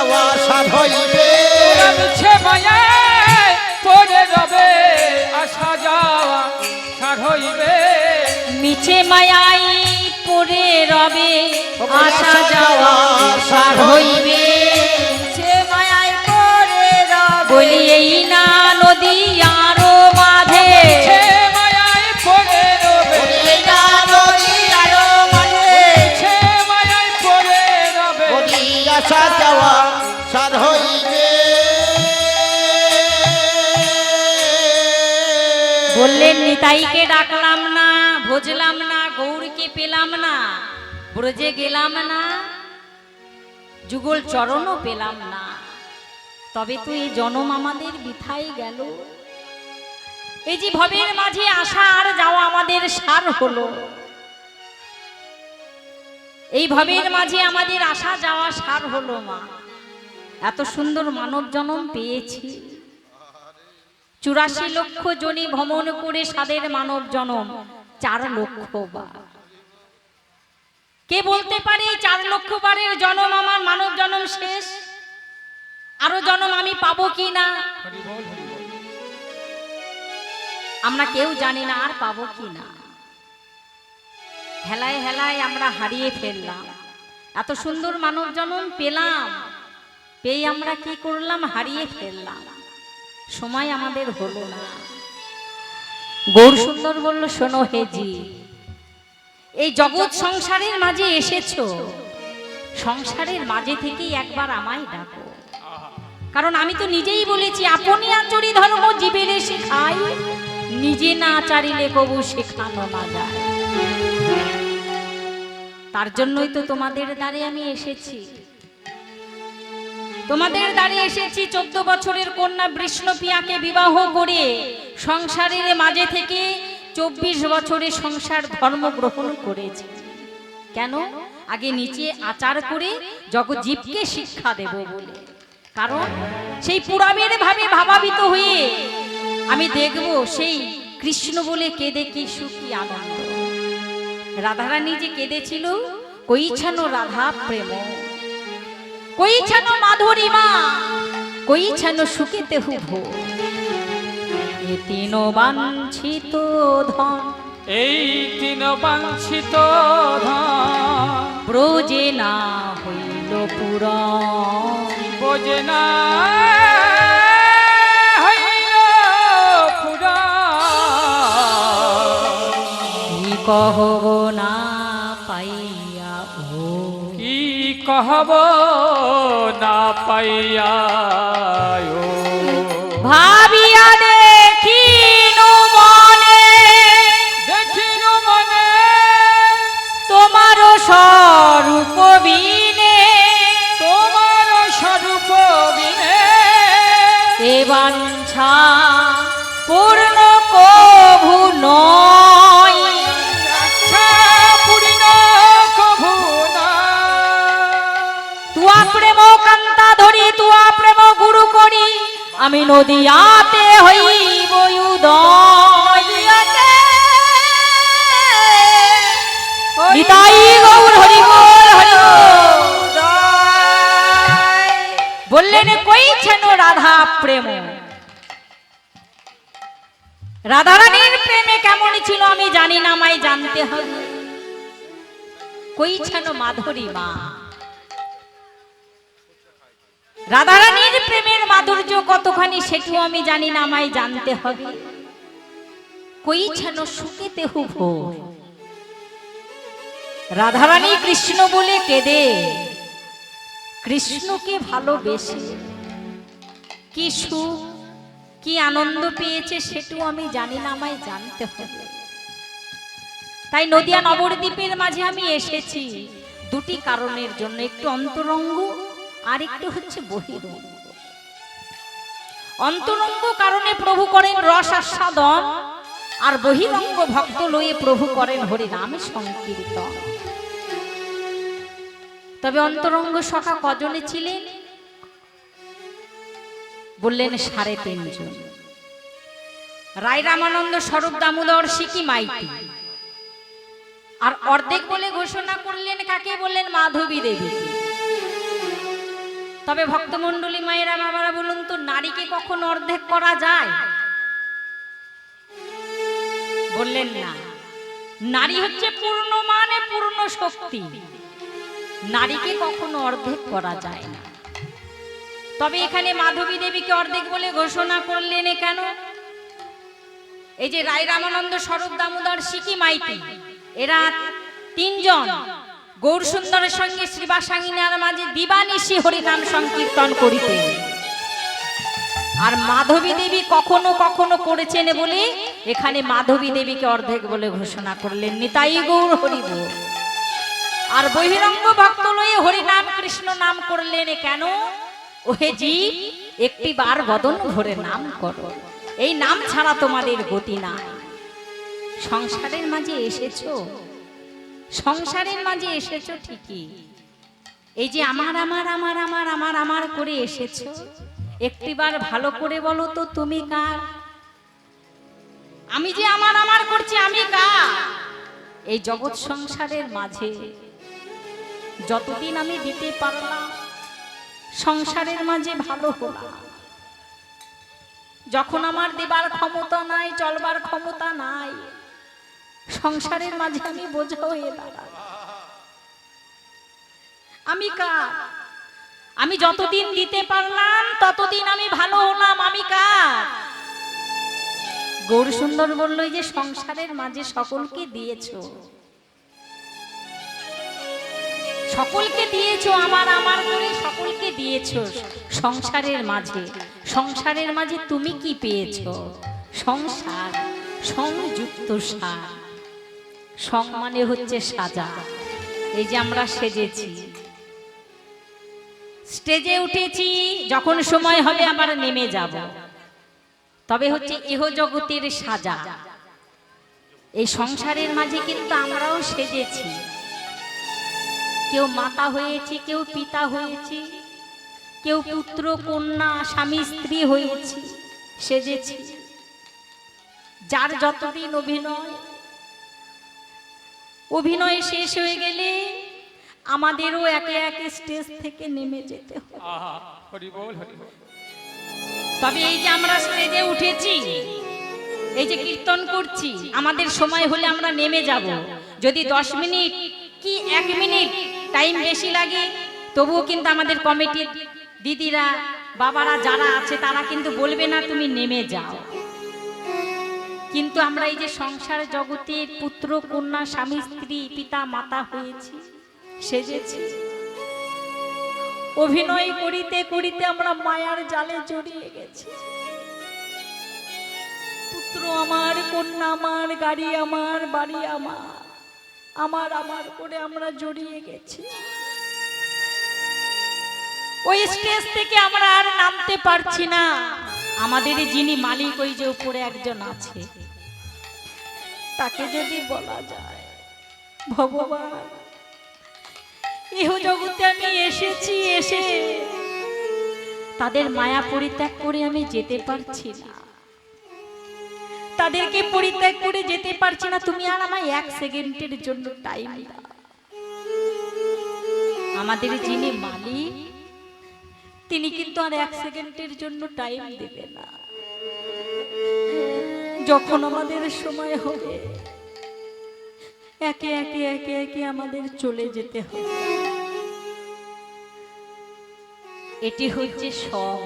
যাওয়া সাধ হইবে মিছে মায়ায় পড়ে রবে আসা যাওয়া সাধ হইবে মিছে মায়াই পড়ে রবে আসা যাওয়া সার হইবে মিছে মায়াই পড়ে রবে বলি এই না নদী আরো মাঝে মিছে মায়ায় পড়ে রবে এই না নদী আরো মাঝে মিছে মায়ায় পড়ে রবে বলি আসা যাওয়া সাধ হইবে বললেন নিতাইকে ডাকলাম না ভজলাম না গৌরকে পেলাম না ব্রজে গেলাম না যুগল চরণও পেলাম না তবে তো এই জনম আমাদের বৃথাই গেল এই যে ভবের মাঝে আসা আর যাওয়া আমাদের সার হলো এই ভবের মাঝে আমাদের আসা যাওয়া সার হলো মা এত সুন্দর মানব জনম পেয়েছি 84 লক্ষ জনি ভ্রমণ করে সাদের মানব জনম 4 লক্ষ বার কে বলতে পারে 4 লক্ষ বারের জনম আমার মানব জনম শেষ আরো জনম আমি পাবো কি না আমরা কেউ জানি না আর পাবো কি না হেলায় হেলায় আমরা হারিয়ে ফেললাম এত সুন্দর মানব জনম পেলাম পেয়ে আমরা কি করলাম হারিয়ে ফেললাম সময় আমাদের হলো না গৌর সুন্দর বলল শোনো হেজি এই জগৎ সংসারের মাঝে এসেছো সংসারের মাঝে থেকেই একবার আমায় ডাকো কারণ আমি তো নিজেই বলেছি আপনি আচরি ধর্ম জীবেরে শেখাই নিজে না আচারিলে কবু শেখানো না যায় তার জন্যই তো তোমাদের দ্বারে আমি এসেছি তোমাদের দ্বারে এসেছি 14 বছরের কন্যা বৃষ্ণপিয়াকে বিবাহ করে সংসারের মাঝে থেকে 24 বছরে সংসার ধর্ম গ্রহণ করেছে কেন আগে নিচে আচার করে জগৎজীবকে শিক্ষা দেব বলে কারণ সেই পুরাবের ভাবে ভাবাবিত হয়ে আমি দেখব সেই কৃষ্ণ বলে কেঁদে কি সুখী আনন্দ রাধারানী যে কেঁদেছিল কইছানো রাধা প্রেম কইছানো মাধুরীমা কইছানো সুখেতে হুভ এ তিন বাঞ্ছিত ধন এই তিন বাঞ্ছিত ধন ব্রজে না হইল পুরাণ বোঝে না হইল পুরাণ কি কহব না পাইয়া ও কি कहब ना पाइया ভাবিয়া দেখিনু মনে তোমার স্বরূপ বিনে এ বাঞ্ছা পূর্ণ কভু নয় তুয়া প্রেম কান্তা ধরি তুয়া প্রেম গুরু করি আমি নদিয়াতে হইব উদয় নিতাই গৌর হরি বল হরি বল বললেন কইছেন রাধা প্রেম রাধারানীর প্রেমে কেমন ছিল আমি জানি না আমায় জানতে হবে কইছেন মাধুরী মা রাধারানীর প্রেমের মাধুর্য কতখানি সেটিও আমি জানি না আমায় জানতে হবে কইছেন সুখেতে হুভ রাধারানী কৃষ্ণ বলে কেঁদে কৃষ্ণকে ভালোবেসে কি সুখ কি আনন্দ পেয়েছে সেটাও আমি জানি না আমায় জানতে হবে তাই নদিয়া নবদ্বীপের মাঝে আমি এসেছি দুটি কারণের জন্য একটু অন্তরঙ্গ আর একটু হচ্ছে বহিরঙ্গ অন্তরঙ্গ কারণে প্রভু করেন রস আস্বাদন আর বহিরঙ্গ ভক্ত লয়ে প্রভু করেন হরি নাম সংকীর্তন তবে অন্তরঙ্গ সখা কজনে ছিলেন বললেন 3.5 জন রায় রামানন্দ স্বরূপ দামোদর সিকি মাইতি আর অর্ধেক বলে ঘোষণা করলেন কাকে বললেন মাধবী দেবী তবে ভক্তমণ্ডলী মায়েরা বাবারা বলুন তো, নারীকে কখন অর্ধেক করা যায়? বললেন না। নারী হচ্ছে পূর্ণ মানে পূর্ণ শক্তি, নারীকে কখনো অর্ধেক করা যায় না। তবে এখানে মাধবী দেবীকে অর্ধেক বলে ঘোষণা করলেন কেন? এই যে রায় রামানন্দ, স্বরূপ দামোদর, সিকি মাইতি, এরা তিনজন গৌর সুন্দরের সঙ্গে শ্রীবাসাঙ্গিনার মাঝে দিবানিশি হরিনাম সংকীর্তন করিতেন। আর মাধবী দেবী কখনো কখনো করেছেন বলে এখানে মাধবী দেবীকে অর্ধেক বলে ঘোষণা করলেন। নিতাই গৌর হরিব। আর বহিরঙ্গ ভক্ত লয়ে হরিনাম কৃষ্ণ নাম করলেন কেন? ওহে জীব, একটি বার বদন ভরে নাম করো, এই নাম ছাড়া তোমাদের গতি নাই। সংসারের মাঝে এসেছো, সংসারের মাঝে এসেছো ঠিকই, এই যে আমার আমার আমার আমার আমার আমার করে এসেছো, একটিবার ভালো করে বলো তো তুমি কার? আমি যে আমার আমার করছি, আমি কার? এই জগৎ সংসারের মাঝে যতদিন আমি দিতে পারলাম সংসারের মাঝে ভালো হলাম, যখন আমার দেবার ক্ষমতা নাই, চলবার ক্ষমতা নাই, সংসারের মাঝে আমি বোঝা হয়ে দাঁড়ালাম। আমি কার? আমি যতদিন দিতে পারলাম ততদিন আমি ভালো হলাম, আমি কার? গৌর সুন্দর বলল, যে সংসারের মাঝে সকলকে দিয়েছো, সকলকে দিয়েছো, আমার আমার করে সকলকে দিয়েছো। সংসারের মাঝে, সংসারের মাঝে তুমি কি পেয়েছো? সংসার, সংযুক্ত সার। সং মানে হচ্ছে সাজা। এই যে আমরা সেজেছি, স্টেজে উঠেছি, যখন সময় হবে আবার নেমে যাব, তবে হচ্ছে ইহ জগতের সাজা। এই সংসারের মাঝে কিন্তু আমরাও সেজেছি, কেউ মাতা হয়েছি, কেউ পিতা হয়েছি, কেউ পুত্র কন্যা স্বামী স্ত্রী হয়েছি, সেজেছি। যার যতদিন অভিনয়, অভিনয় শেষ হয়ে গেলে আমাদেরও একে একে স্টেজ থেকে নেমে যেতে হবে। তবে এই যে আমরা স্টেজে উঠেছি, এই যে কীর্তন করছি, আমাদের সময় হলে আমরা নেমে যাব। যদি 10 মিনিট কি 1 মিনিট টাইম বেশি লাগে, তবুও কিন্তু আমাদের কমিটির দিদিরা, বাবারা যারা আছে তারা কিন্তু বলবে না তুমি নেমে যাও। কিন্তু আমরা এই যে সংসার জগতের পুত্র কন্যা স্বামী স্ত্রী পিতা মাতা হয়েছি, সেজেছি, অভিনয় করিতে করিতে আমরা মায়ার জালে জড়িয়ে গেছি। পুত্র আমার, কন্যা আমার, গাড়ি আমার, বাড়ি আমার, আমার আমার করে আমরা জড়িয়ে গেছি। ওই স্টেজ থেকে আমরা আর নামতে পারছি না। আমাদের যিনি মালিক, ওই যে উপরে একজন আছে, তাকে যদি বলা যায়, ভগবান ইহ জগতে আমি এসেছি, এসে তাদের মায়া পরিত্যাগ করে আমি যেতে পারছি না, তাদেরকে পরিত্যাগ করে যেতে পারছি না, তুমি আর আমায় 1 সেকেন্ডের জন্য টাইম দাও। আমাদের যিনি মালিক, তিনি কিন্তু আর 1 সেকেন্ডের জন্য টাইম দেবে না। যখন আমাদের সময় হবে, একে একে একে একে আমাদের চলে যেতে হবে। এটি হচ্ছে সং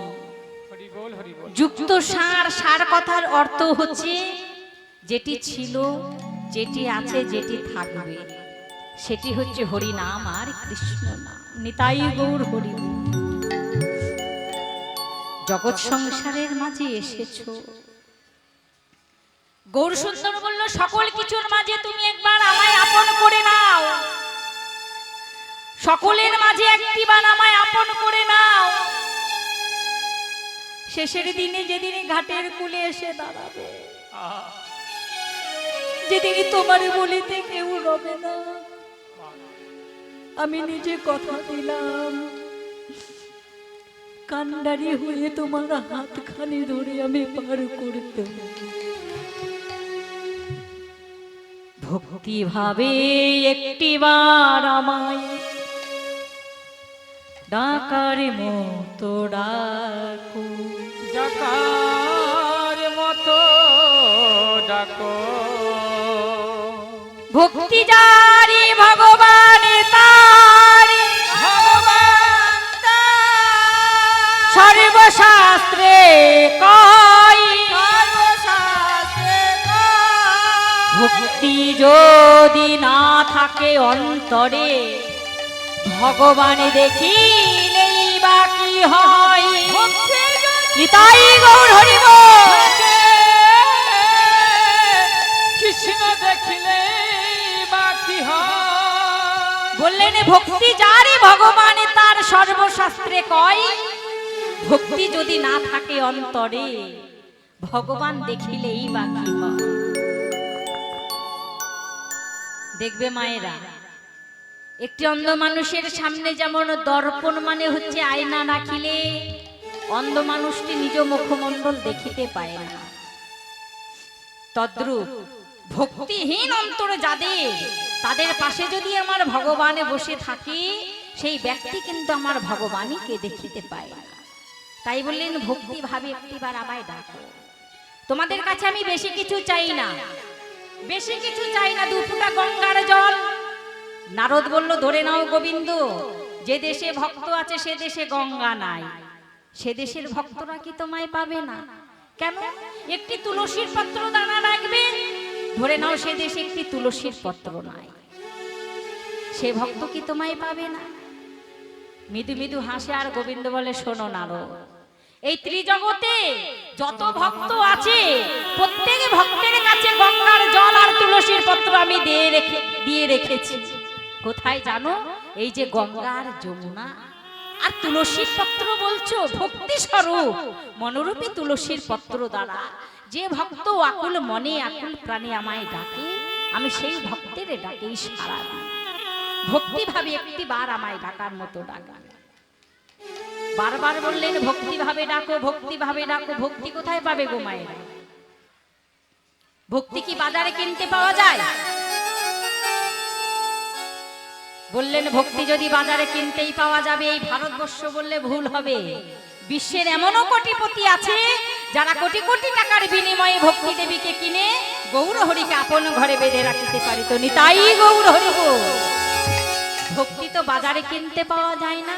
যুক্ত সার। সার কথার অর্থ হচ্ছে যেটি ছিল, যেটি আছে, যেটি থাকবে, সেটি হচ্ছে হরি নাম আর কৃষ্ণ নাম। নিতাই গৌর হরি। জগৎ সংসারের মাঝে এসেছো, গৌর সুন্দর বলল সকল কিছুর মাঝে তুমি একবার আমায় আপন করে নাও, সকলের মাঝে একটিবার আমায় আপন করে নাও। শেষের দিনে যেদিন ঘাটের কূলে এসে দাঁড়াবে, যেদিন তোমার বলিতে কেউ রবে না, আমি নিজে কথা দিলাম, কান্ডারি হয়ে তোমার হাতখানি ধরে আমি পার করতে। ভক্তি ভাবে একটিবার আমায় ডাকার মতো ডাকো, ডাকার মতো ডাকো। ভক্তি জারি ভগবান তারি, ভগবান সর্বশাস্ত্রে কই, ভক্তি যদি না থাকে অন্তরে, ভগবান দেখিলেই বা কি হয়। নিতাই গৌর হরি বল। কৃষ্ণ দেখিলে বাকি হয়। বললেন ভক্তি যারে ভগবান তার সর্বশাস্ত্রে কয়, ভক্তি যদি না থাকে অন্তরে, ভগবান দেখিলেই বা কি হয়। দেখবে মায়েরা, একটি অন্ধ মানুষের সামনে যেমন দর্পণ মানে হচ্ছে আয়না রাখিলে অন্ধ মানুষটি নিজ মুখমণ্ডল দেখিতে পায় না, তদ্রূপ ভক্তিহীন অন্তর যাদের, তাদের পাশে যদি আমার ভগবানে বসে থাকে, সেই ব্যক্তি কিন্তু আমার ভগবানকে দেখিতে পায় না। তাই বললেন ভক্তি ভাবে একটিবার আমায় ডাকো। তোমাদের কাছে আমি বেশি কিছু চাই না, বেশি কিছু চাই না, 2 ফোঁটা গঙ্গার জল। নারদ বলল ধরে নাও গোবিন্দ, যে দেশে ভক্ত আছে সে দেশে গঙ্গা নাই, সে দেশের ভক্তরা কি তোমায় পাবে না? কেন? একটি তুলসীর পত্র দানা রাখবে, ধরে নাও সে দেশে একটি তুলসীর পত্র নাই, সে ভক্ত কি তোমায় পাবে না? মৃদু মৃদু হাসে আর গোবিন্দ বলে শোনো নারদ, এই ত্রিজগতে যত ভক্ত আছে প্রত্যেক ভক্তের কাছে গঙ্গার জল আর তুলসীর পত্র আমি দিয়ে রেখেছি। কোথায় জানো? এই যে গঙ্গার যমুনা আর তুলসীর পত্র বলছো, ভক্তি স্বরূপ মনোরূপী তুলসীর পত্র দ্বারা যে ভক্ত আকুল মনে আকুল প্রাণে আমায় ডাকে, আমি সেই ভক্তের ডাকেই সাড়া দিই। ভক্তি ভাবে একটি বার আমায় ডাকার মতো ডাকা। বারবার বললেন ভক্তি ভাবে ডাকো, ভক্তি ভাবে ডাকো। ভক্তি কোথায় পাবে গো মায়েরা? ভক্তি কি বাজারে কিনতে পাওয়া যায়? বললেন ভক্তি যদি বাজারে কিনতেই পাওয়া যাবে, এই ভারতবর্ষ বললে ভুল হবে। বিশ্বের এমনও কোটিপতি আছে যারা কোটি কোটি টাকার বিনিময়ে ভক্তি দেবীকে কিনে গৌর হরিকে আপন ঘরে বেঁধে রাখিতে পারিত। নিতাই গৌর হরি বল। ভক্তি তো বাজারে কিনতে পাওয়া যায় না।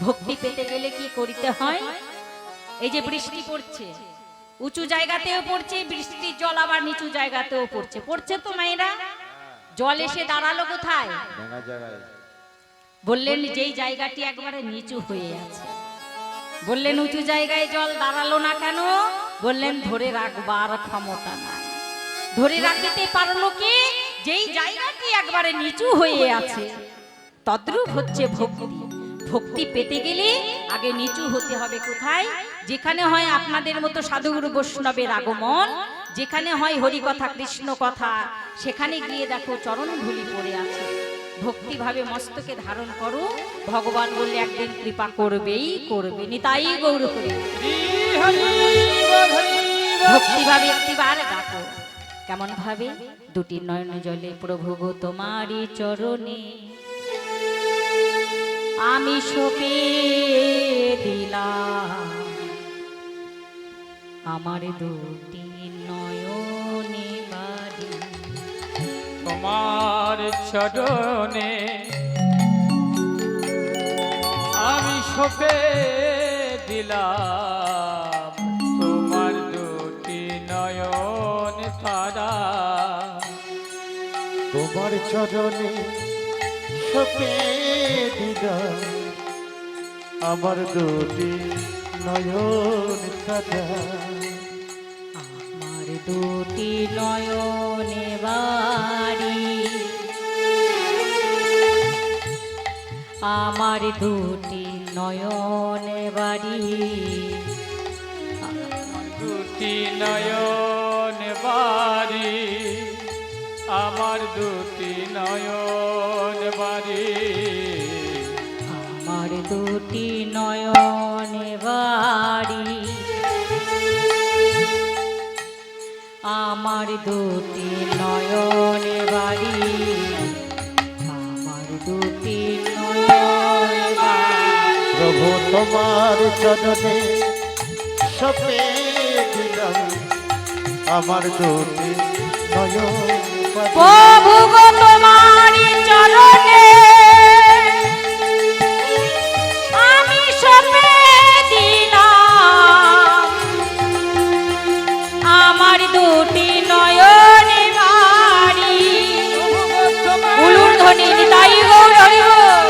ভক্তি পেতে গেলে কি করিতে হয়? এই যে বৃষ্টি পড়ছে, উঁচু জায়গাতেও পড়ছে, বৃষ্টির জল আবার নিচু জায়গাতেও পড়ছে, পড়ছে তো মায়েরা। জল এসে দাঁড়ালো কোথায়? বললেন যেই জায়গাটি একবারে নিচু হয়ে আছে। বললেন উঁচু জায়গায় জল দাঁড়ালো না কেন? বললেন ধরে রাখবার ক্ষমতা নাই। ধরে রাখতে পারলো কি? যেই জায়গাটি একবারে নিচু হয়ে আছে। তদ্রূপ হচ্ছে ভক্তি। ভক্তি পেতে গেলে আগে নিচু হতে হবে। কোথায়? যেখানে হয় আপনাদের মতো সাধুগুরু বৈষ্ণবের আগমন, যেখানে হয় হরি কথা কৃষ্ণ কথা, সেখানে গিয়ে দেখো চরণ ধুলি পড়ে আছে। ভক্তি ভাবে মস্তকে ধারণ করো, ভগবান বললে একদিন কৃপা করবেই করবে। নিতাই গৌর হরি। ভক্তি ভাবে একটিবার ডাকো। কেমন ভাবে? 2টি নয়ন জলে প্রভু গো তোমারই চরণে আমি সপে দিলাম আমার 2টি নয়নে বাড়ি। তোমার চরণে আমি সপে দিলাম তোমার 2টি নয়ন তারা। তোমার চরণে সপে দিলাম আমার 2টি নয়ন তারা। আমার 2টি নয়নে বাড়ি, আমার 2টি নয়নে বাড়ি, 2টি নয়ন বাড়ি, আমার 2টি নয়ন বাড়ি, আমার 2টি নয়নে বাড়ি, আমার 2টি নয়নে বাড়ি, আমার 2টি নয়নে বাড়ি। তোমার চরণে সপে দিলাম আমার দুটি নয়ন বাঁধি। প্রভু গো তোমারি চরণে আমি সপে দিলাম আমার দুটি নয়ন বাড়ি। উলুর ধ্বনি নিতাই গৌর হরি বল।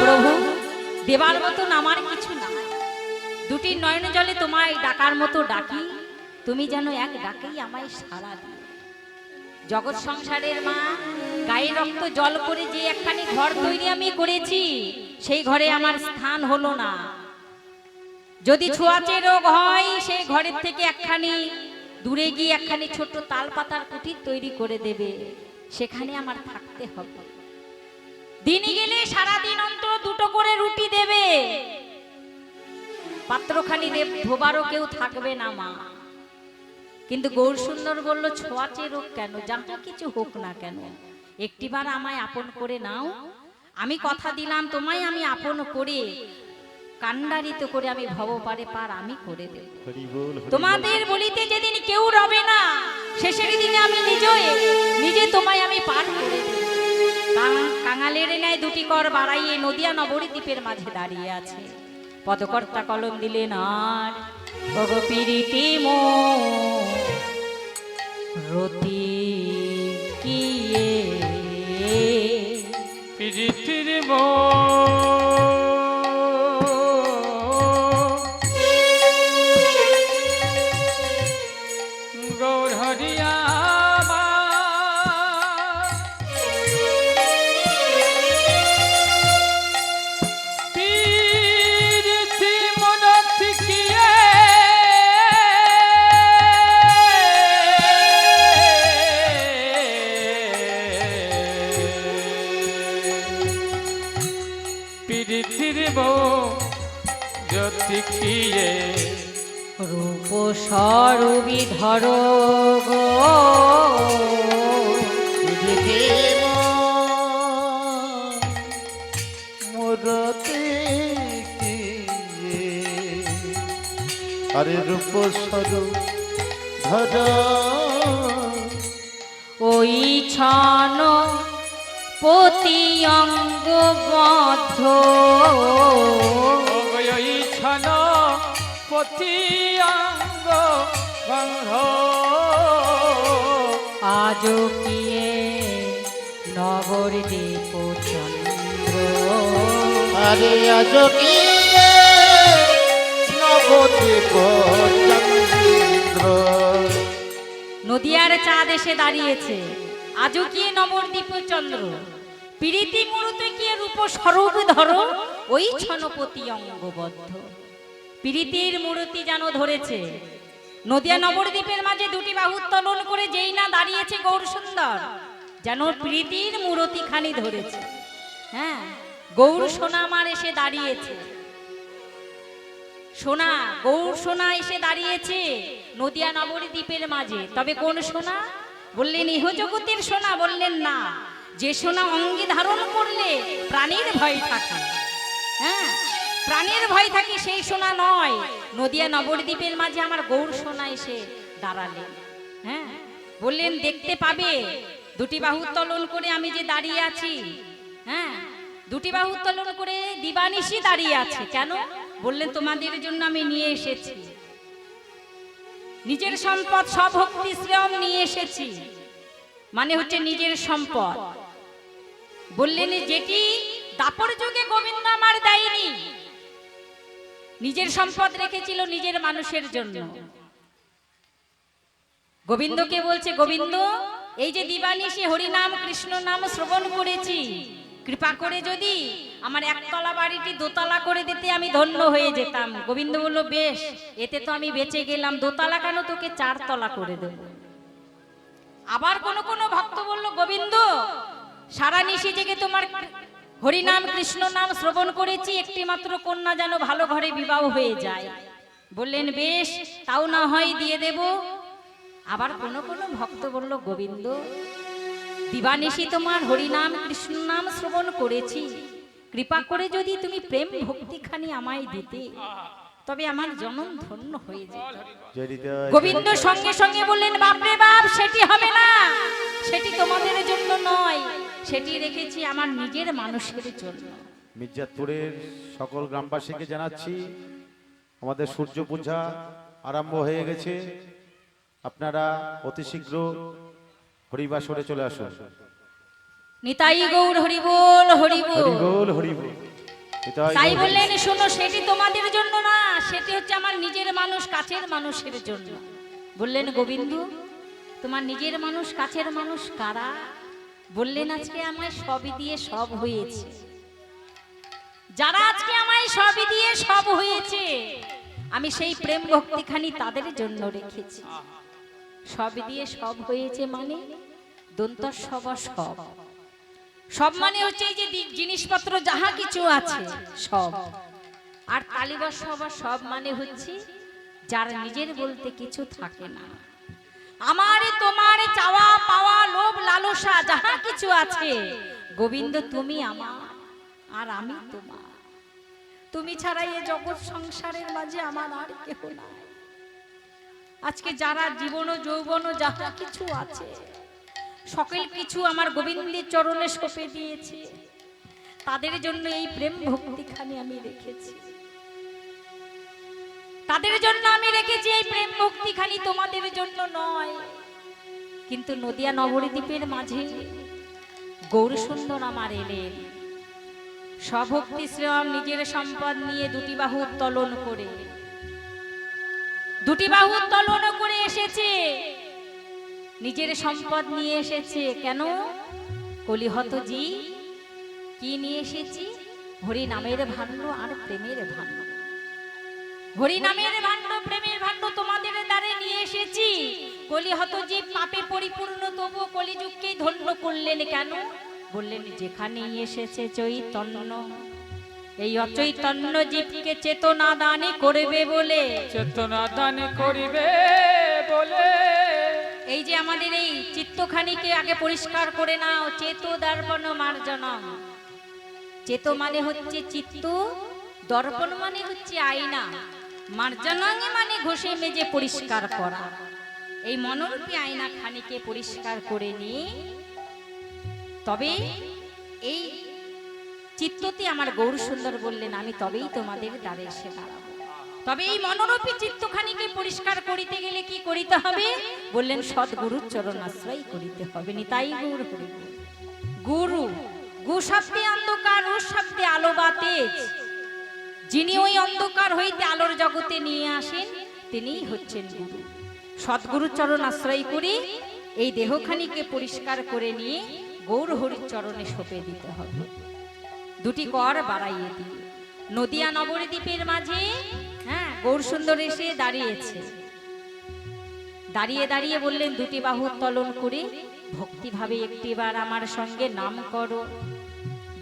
প্রভু দেবার মতন আমার কিছু না, দুটি নয়ন জলে তোমায় ডাকার মতো ডাকি, তুমি যেন এক ডাকেই আমায় সাড়া দিও। জগৎ সংসারের মা, গায়ে রক্ত জল করে যে একখানি ঘর তৈরি আমি করেছি, সেই ঘরে আমার স্থান হলো না। যদি ছোঁয়াচে রোগ হয়, সেই ঘরের থেকে একখানি দূরে গিয়ে একখানি ছোট্ট তাল পাতার কুটির তৈরি করে দেবে, সেখানে আমার থাকতে হবে। দিনে গেলে সারাদিন অন্তর দুটো করে রুটি দেবে, পাত্রখানি ধোবারও কেউ থাকবে না মা। কিন্তু গৌর সুন্দর বলল, ছোঁয়াচে রোগ কেন, যাহা কিছু হোক না কেন, একটিবার আমায় আপন করে নাও। আমি কথা দিলাম তোমায় আমি আপন করে কান্ডারিত করে আমি ভব পারে পার আমি করে দেব। হরি বল, হরি বল। তোমাদের বলিতে যেদিন কেউ রবে না, শেষের দিনে আমি নিজে তোমায় আমি পার করে দেব। কাঙালের ন্যায় দুটি কর বাড়াইয়ে নদিয়া নবদ্বীপের মাঝে দাঁড়িয়ে আছে। পদকর্তা কলম দিলেন আর ভগপীরিতি মো রতি কিয়ে প্রীতির গৌর হরিয়া রূপ স্বরূপী ধর গো আরে রূপ স্বরূপ ধর ওই ছন পতি অঙ্গ বদ্ধ ছন পতি অঙ্গ বন্ধ আজ কিয়ে নবদ্বীপ চন্দ্র আরে আজ কি নবদ্বীপ চন্দ্র। নদিয়ার চাঁদ এসে দাঁড়িয়েছে, আজও কি নবদ্বীপ চন্দ্র। প্রীতি মূরতে কি রূপ স্বরূপ ধরো ওই ছনপতি অঙ্গবদ্ধ। প্রীতির মূর্তি যেন ধরেছে নদিয়া নবদ্বীপের মাঝে দুটি বাহু উত্তোলন করে, যেই না দাঁড়িয়েছে গৌর সুন্দর, যেন প্রীতির মূর্তি খানি ধরেছে। হ্যাঁ, গৌর সোনা আমার এসে দাঁড়িয়েছে, সোনা গৌর সোনা এসে দাঁড়িয়েছে নদিয়া নবদ্বীপের মাঝে। তবে কোন সোনা? বললেন ইহ জগতের সোনা? বললেন না, যে সোনা অঙ্গে ধারণ করলে প্রাণীর ভয় থাকে। হ্যাঁ, প্রাণের ভয় থাকে সেই সোনা নয়। নদিয়া নবদ্বীপের মাঝে আমার গৌর সোনা এসে দাঁড়ালেন। হ্যাঁ, বললেন দেখতে পাবে দুটি বাহু উত্তোলন করে আমি যে দাঁড়িয়ে আছি। হ্যাঁ, দুটি বাহু উত্তোলন করে দিবানিশি দাঁড়িয়ে আছে। কেন? বললেন তোমাদের জন্য আমি নিয়ে এসেছি, নিজের সম্পদ সভক্তি শ্রম নিয়ে এসেছি, মানে হচ্ছে নিজের সম্পদ। বললেন যেটি দাপর যুগে গোবিন্দ আমার দেয়নি, নিজের সম্পদ রেখেছিল নিজের মানুষের জন্য। গোবিন্দকে বলছে, গোবিন্দ এই যে দিবানিশি হরিনাম কৃষ্ণ নাম শ্রবণ করেছি, কৃপা করে যদি আমার একতলা বাড়িটি দোতলা করে দিতে আমি ধন্য হয়ে যেতাম। গোবিন্দ বলল, বেশ, এতে তো আমি বেঁচে গেলাম, দোতলা কেন, তোকে 4 তলা করে দেব। আবার কোন কোন ভক্ত বলল, গোবিন্দ সারা নিশি জেগে তোমার হরিনাম কৃষ্ণ নাম শ্রবণ করেছি, একটি মাত্র কন্যা যেন ভালো ঘরে বিবাহ হয়ে যায়। বললেন বেশ, তাও না হয় দিয়ে দেব। আবার কোন কোন ভক্ত বলল, গোবিন্দ দিবানিশি তোমার হরিনাম কৃষ্ণ নাম শ্রবণ করেছি, কৃপা করে যদি তুমি প্রেম ভক্তিখানি আমায় দিতে, তবে আমার জনম ধন্য হয়ে যেত। গোবিন্দ সঙ্গে সঙ্গে বললেন, বাপরে বাপ, সেটি হবে না, সেটি তোমাদের জন্য নয়, সেটি রেখেছি আমার নিজের মানুষের জন্য। মির্জাপুরের সকল গ্রামবাসীকে জানাচ্ছি, আমাদের সূর্য পূজা আরম্ভ হয়ে গেছে। আপনারা অতি শীঘ্র হরিবাসরে চলে আসুন। নিতাই গৌর হরিবোল হরিবোল হরিবোল হরিবোল। তাই বললেন, শোনো, সেটি তোমাদের জন্য না, সেটি হচ্ছে আমার নিজের মানুষ, কাছের মানুষের জন্য। বললেন, গোবিন্দ, তোমার নিজের মানুষ, কাছের মানুষ কারা? বললেন, আজকে আমায় সবই দিয়ে সব হয়েছে, যারা আজকে আমায় সবই দিয়ে সব হয়েছে, আমি সেই প্রেম ভক্তিখানি তাদের জন্য রেখেছি। সব দিয়ে সব হয়েছে মানে দন্ত সব, সব সব মানে হচ্ছে এই যে জিনিসপত্র যাহা কিছু আছে সব। আর তালিবা সব, সব মানে হচ্ছে যার নিজের বলতে কিছু থাকে না। আমার তোমার চাওয়া পাওয়া লোভ লালসা যাহা কিছু আছে, গোবিন্দ তুমি আমার আর আমি তোমার। তুমি ছাড়া এই জগৎ সংসারের মাঝে আমার আর কেহ নাই। আজকে যারা জীবন ও যৌবন যাহা কিছু আছে, সকল কিছু আমার গোবিন্দের চরণে সঁপে দিয়েছি, তাদের জন্য এই প্রেম ভক্তিখানি আমি রেখেছি, তাদের জন্য আমি রেখেছি এই প্রেম ভক্তিখানি, তোমাদের জন্য নয়। কিন্তু নদিয়া নবদ্বীপের মাঝে গৌরসুন্দর আমার এলেন, স্বভক্তি শ্রীরাম নিজের সম্পদ নিয়ে দুটি বাহু উত্তোলন করে, দুটি বাহু উত্তোলন করে এসেছে, নিজের সম্পদ নিয়ে এসেছে। কেন? কলিহত জি, কি নিয়ে এসেছি? হরি নামের ভাণ্ড আর প্রেমের ভাণ্ড। হরি নামের ভাণ্ড, প্রেমের ভাণ্ড তোমাদের দ্বারে নিয়ে এসেছি। কলিহত জি পাপে পরিপূর্ণ, তবু কলিযুগকে ধন্য করলেন কেন? বললেন, যেখানে এসেছে চৈতন্য, এই অচৈতন্য জীবকে চেতনা দানে করবে বলে, চেতনা দান করিবে বলে। এই যে আমাদের এই চিত্তখানিকে আগে পরিষ্কার করে নাও। চেতো দর্পণ মার্জনম। চেতো মানে হচ্ছে চিত্ত, দর্পণ মানে হচ্ছে আয়না, মার্জনাঙ্গে মানে ঘষে মেজে পরিষ্কার করা। এই মনোরূপী আয়না খানিকে পরিষ্কার করে নিয়ে তবে এই চিত্ততে আমার গৌর সুন্দর বললেন, আমি তবেই তোমাদের দ্বারে এসে দাঁড়াবো। তবে এই মনোরূপী চিত্তখানিকে পরিষ্কার করিতে গেলে কি করিতে হবে? বললেন, সদ্গুরুর চরণ আশ্রয় করিতে হবে। নিতাই গৌর হরিবোল। গুরু, গু শব্দে অন্ধকার, ও শব্দে আলো বা তেজ। যিনি ওই অন্ধকার হইতে আলোর জগতে নিয়ে আসেন, তিনিই হচ্ছেন গুরু। সদ্গুরুর চরণ আশ্রয় করে এই দেহখানিকে পরিষ্কার করে নিয়ে গৌর হরির চরণে সঁপে দিতে হবে। দুটি কর বাড়াইয়ে দিয়ে নদিয়া নবদ্বীপের মাঝে গৌর সুন্দর এসে দাঁড়িয়েছে। দাঁড়িয়ে দাঁড়িয়ে বললেন, দুটি বাহু উত্তোলন করে ভক্তিভাবে একটিবার আমার সঙ্গে নাম করো।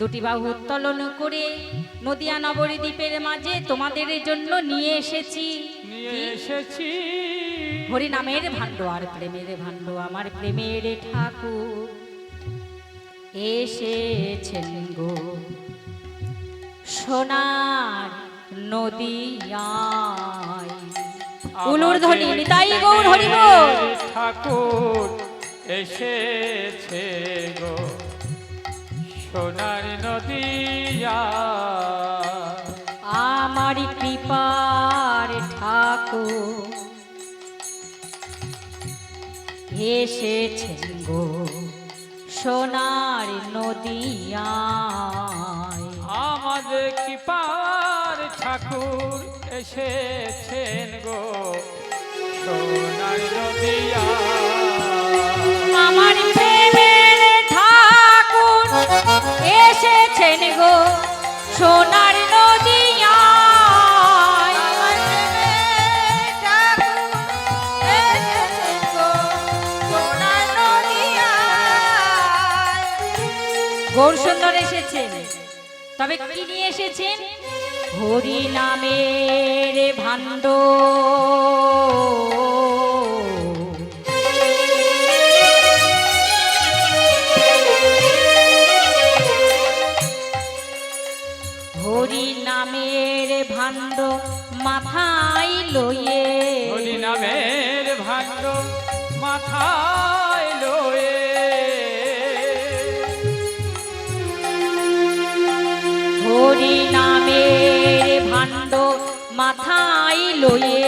দুটি বাহু উত্তোলন করে নদিয়া নবদ্বীপের মাঝে তোমাদের জন্য নিয়ে এসেছি হরি নামের ভাণ্ড আর প্রেমের ভাণ্ড। আমার প্রেমের ঠাকুর এসেছেন গো সোনার নদিয়ায়। উলুর ধ্বনি, নিতাই গৌর হরিবোল। ঠাকুর এসেছে গো সোনার নদিয়ায়। আমার কৃপার ঠাকুর এসেছেন গো সোনার নদিয়ায়। আমাদের কৃপার ঠাকুর এসেছেন গো সোনার নদিয়ায়। আমার প্রেমের ঠাকুর এসেছেন গো সোনার নদিয়ায়। গৌর সুন্দর এসেছেন, তবে কি নিয়ে এসেছেন? হরি নামের ভাণ্ড। ভাণ্ড মাথায় লয়ে, হরি নামের ভাণ্ড মাথায় লয়ে, হরি নামের ভাণ্ড মাথায় লয়ে,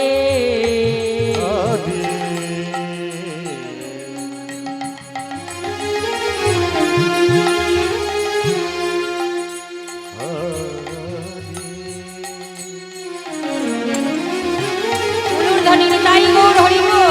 ধ্বনি নিতাই গৌর হরি গো।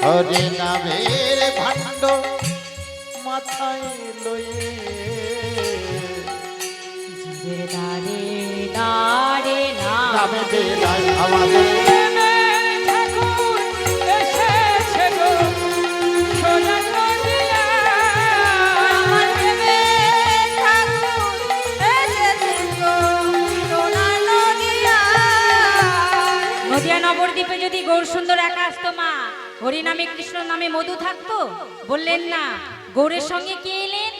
হরে নামের ভাণ্ড মাথায় লয়ে, জীবের দারে দারে নামে বেলায় আমাদের ঠাকুর এসেছে গো সোনার নদিয়া, আমার প্রেমের ঠাকুর এসেছেন গো সোনার নদিয়া। নদিয়া নবদ্বীপে যদি গৌর সুন্দর একা আসতো মা, হরি নামে কৃষ্ণ নামে মধু থাকতো? বললেন না, গৌরের সঙ্গে কে এলেন?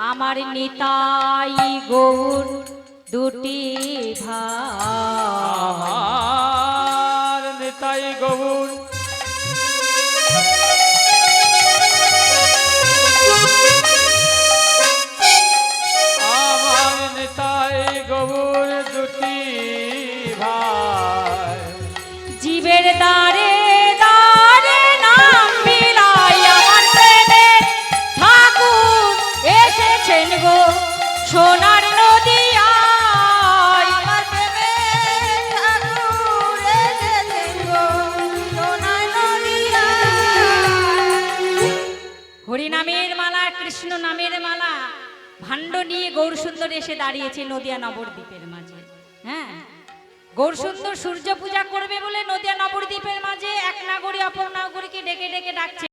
আমার নিতাই গৌর দুটি ভাই, আমার নিতাই গৌর আমার নিতাই গৌর দুটি ভাই, জীবের দ্বারে দ্বারে নাম মিলাই আমার প্রেমের ঠাকুর এসেছেন গো সোনার নদিয়ায়, আমার প্রেমের ঠাকুর এসেছেন গো সোনার নদিয়ায়। হরি নামের মালা, কৃষ্ণ নামের মালা, ভাণ্ড নিয়ে গৌর সুন্দর এসে দাঁড়িয়েছে নদিয়া নবদ্বীপের মাঝে। হ্যাঁ, গৌর সুন্দর সূর্য পূজা করবে বলে নদিয়া নবদ্বীপের মাঝে এক নাগরী অপর নাগরীকে ডেকে ডেকে ডাকছে।